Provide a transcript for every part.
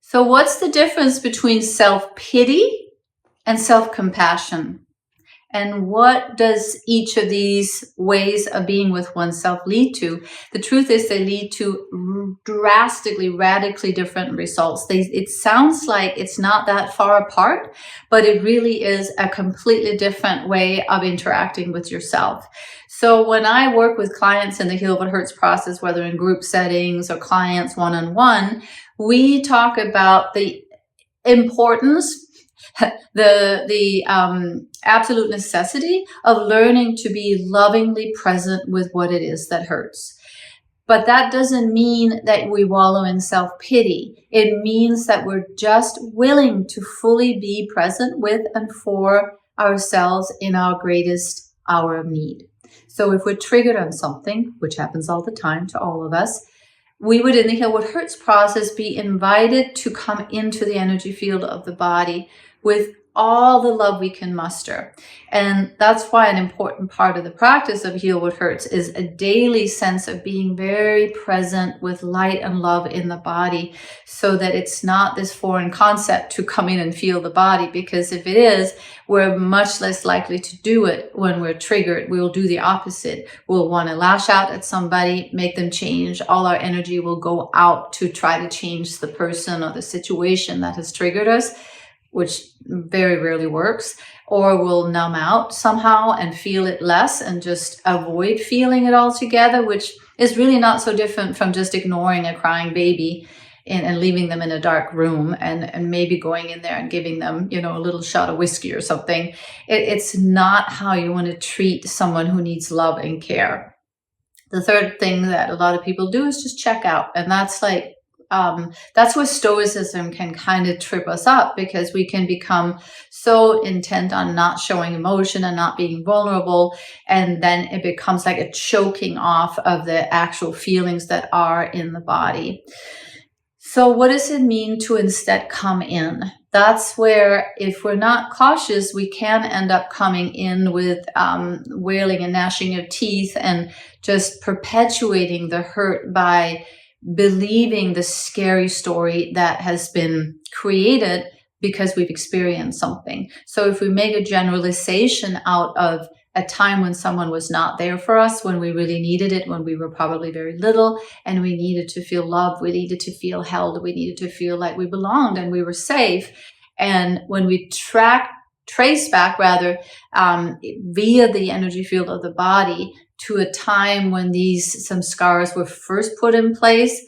So what's the difference between self-pity and self-compassion? And what does each of these ways of being with oneself lead to? The truth is they lead to drastically, radically different results. It sounds like it's not that far apart, but it really is a completely different way of interacting with yourself. So when I work with clients in the Heal What Hurts process, whether in group settings or clients one-on-one, we talk about the importance, the absolute necessity of learning to be lovingly present with what it is that hurts. But that doesn't mean that we wallow in self-pity. It means that we're just willing to fully be present with and for ourselves in our greatest hour of need. So if we're triggered on something, which happens all the time to all of us, we would, in the Heal What Hurts process, be invited to come into the energy field of the body with all the love we can muster. And that's why an important part of the practice of Heal What Hurts is a daily sense of being very present with light and love in the body, so that it's not this foreign concept to come in and feel the body, because if it is, we're much less likely to do it when we're triggered. We will do the opposite. We'll want to lash out at somebody, make them change. All our energy will go out to try to change the person or the situation that has triggered us, which very rarely works, or we'll numb out somehow and feel it less and just avoid feeling it altogether, which is really not so different from just ignoring a crying baby and leaving them in a dark room and maybe going in there and giving them, a little shot of whiskey or something. It's not how you want to treat someone who needs love and care. The third thing that a lot of people do is just check out, and that's where stoicism can kind of trip us up, because we can become so intent on not showing emotion and not being vulnerable, and then it becomes like a choking off of the actual feelings that are in the body. So what does it mean to instead come in? That's where, if we're not cautious, we can end up coming in with wailing and gnashing of teeth and just perpetuating the hurt by believing the scary story that has been created because we've experienced something. So if we make a generalization out of a time when someone was not there for us, when we really needed it, when we were probably very little and we needed to feel loved, we needed to feel held, we needed to feel like we belonged and we were safe. And when we trace back rather via the energy field of the body to a time when some scars were first put in place,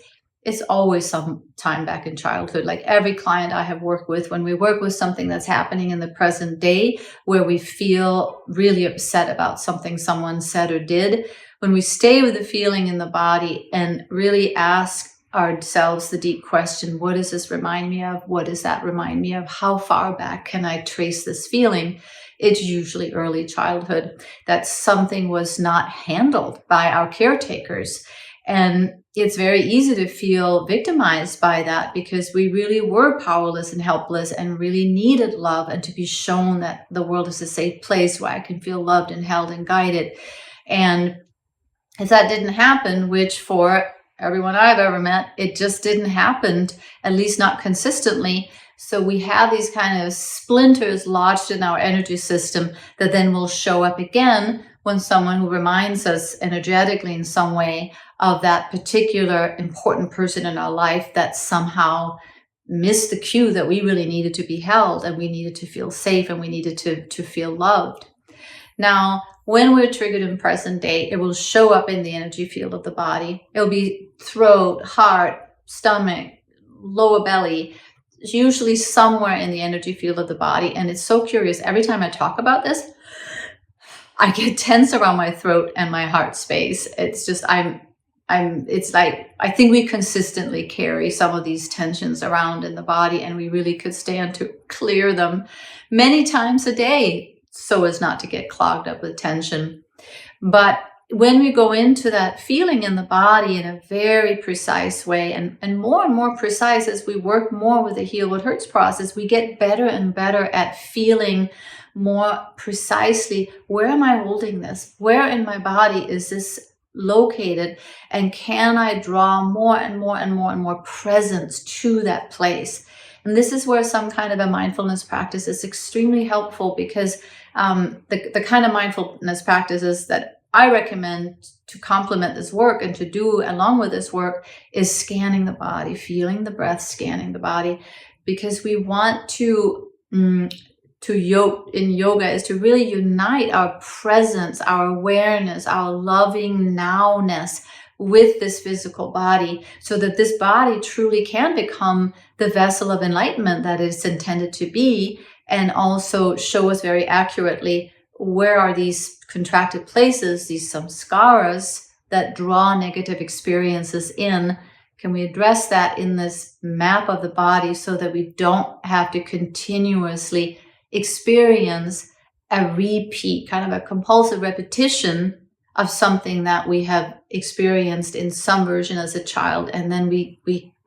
it's always some time back in childhood. Like every client I have worked with, when we work with something that's happening in the present day, where we feel really upset about something someone said or did, when we stay with the feeling in the body and really ask ourselves the deep question, what does this remind me of? What does that remind me of? How far back can I trace this feeling? It's usually early childhood, that something was not handled by our caretakers. And it's very easy to feel victimized by that, because we really were powerless and helpless and really needed love, and to be shown that the world is a safe place where I can feel loved and held and guided. And if that didn't happen, which for everyone I've ever met, it just didn't happen, at least not consistently. So we have these kind of splinters lodged in our energy system that then will show up again when someone who reminds us energetically in some way of that particular important person in our life that somehow missed the cue that we really needed to be held, and we needed to feel safe, and we needed to feel loved. Now, when we're triggered in present day, it will show up in the energy field of the body. It'll be throat, heart, stomach, lower belly. It's usually somewhere in the energy field of the body. And it's so curious. Every time I talk about this, I get tense around my throat and my heart space. It's just, it's like, I think we consistently carry some of these tensions around in the body, and we really could stand to clear them many times a day so as not to get clogged up with tension. But when we go into that feeling in the body in a very precise way, and more precise as we work more with the Heal What Hurts process, we get better and better at feeling more precisely, where am I holding this? Where in my body is this located, and can I draw more and more and more and more presence to that place? And this is where some kind of a mindfulness practice is extremely helpful, because the kind of mindfulness practices that I recommend to complement this work and to do along with this work is scanning the body, feeling the breath, scanning the body, because we want to in yoga is to really unite our presence, our awareness, our loving nowness with this physical body, so that this body truly can become the vessel of enlightenment that it's intended to be, and also show us very accurately where are these contracted places, these samskaras that draw negative experiences in. Can we address that in this map of the body so that we don't have to continuously experience a repeat, kind of a compulsive repetition of something that we have experienced in some version as a child, and then we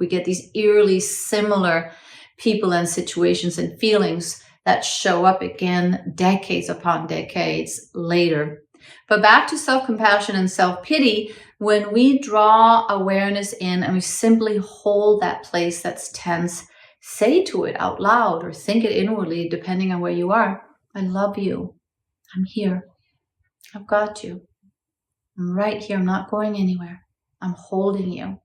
get these eerily similar people and situations and feelings that show up again decades upon decades later. But back to self-compassion and self-pity, when we draw awareness in and we simply hold that place that's tense, say to it out loud or think it inwardly, depending on where you are. I love you. I'm here. I've got you. I'm right here. I'm not going anywhere. I'm holding you.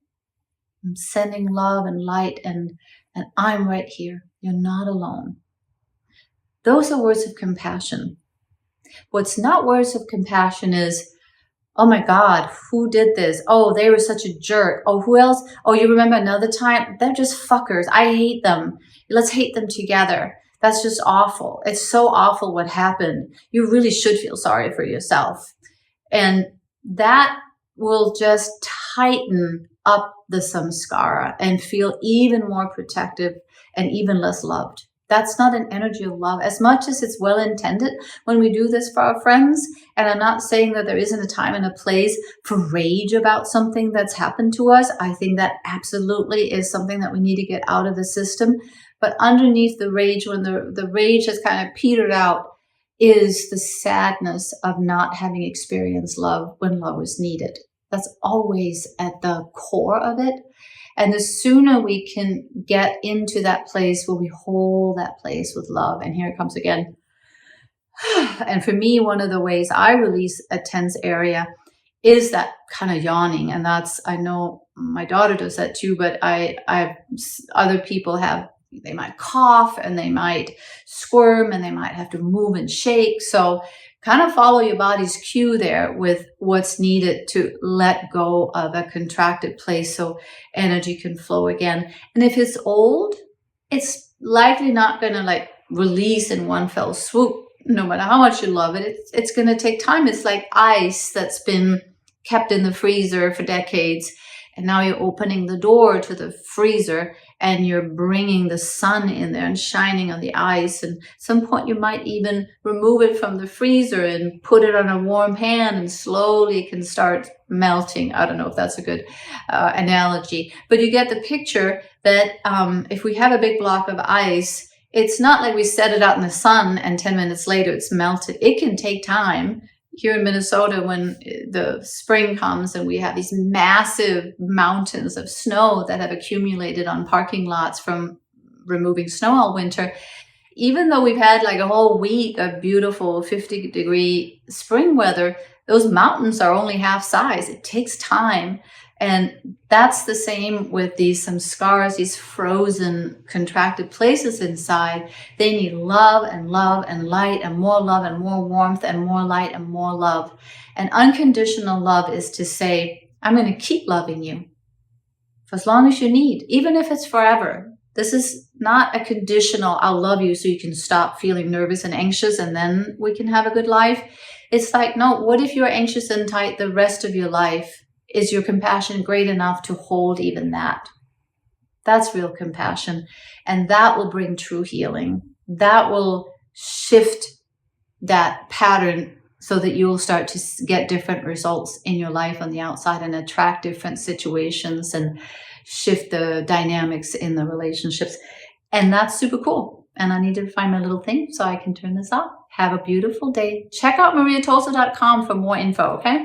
I'm sending love and light, and I'm right here. You're not alone. Those are words of compassion. What's not words of compassion is, oh my God, who did this? Oh, they were such a jerk. Oh, who else? Oh, you remember another time? They're just fuckers. I hate them. Let's hate them together. That's just awful. It's so awful what happened. You really should feel sorry for yourself. And that will just tighten up the samskara and feel even more protective and even less loved. That's not an energy of love, as much as it's well intended when we do this for our friends. And I'm not saying that there isn't a time and a place for rage about something that's happened to us. I think that absolutely is something that we need to get out of the system. But underneath the rage, when the rage has kind of petered out, is the sadness of not having experienced love when love was needed. That's always at the core of it. And the sooner we can get into that place where we hold that place with love, and here it comes again. And for me, one of the ways I release a tense area is that kind of yawning. And that's, I know my daughter does that too, but other people have, they might cough and they might squirm and they might have to move and shake. So kind of follow your body's cue there with what's needed to let go of a contracted place so energy can flow again. And if it's old, it's likely not going to like release in one fell swoop. No matter how much you love it, it's going to take time. It's like ice that's been kept in the freezer for decades. And now you're opening the door to the freezer and you're bringing the sun in there and shining on the ice. And at some point you might even remove it from the freezer and put it on a warm pan, and slowly it can start melting. I don't know if that's a good analogy, but you get the picture that if we have a big block of ice, it's not like we set it out in the sun and 10 minutes later it's melted. It can take time. Here in Minnesota, when the spring comes and we have these massive mountains of snow that have accumulated on parking lots from removing snow all winter, even though we've had like a whole week of beautiful 50-degree spring weather, those mountains are only half size. It takes time. And that's the same with these samskaras, these frozen, contracted places inside. They need love and light and more love and more warmth and more light and more love. And unconditional love is to say, I'm going to keep loving you for as long as you need, even if it's forever. This is not a conditional, I'll love you so you can stop feeling nervous and anxious and then we can have a good life. It's like, no, what if you're anxious and tight the rest of your life? Is your compassion great enough to hold even that? That's real compassion. And that will bring true healing. That will shift that pattern so that you will start to get different results in your life on the outside and attract different situations and shift the dynamics in the relationships. And that's super cool. And I need to find my little thing so I can turn this off. Have a beautiful day. Check out mariatoso.com for more info, okay?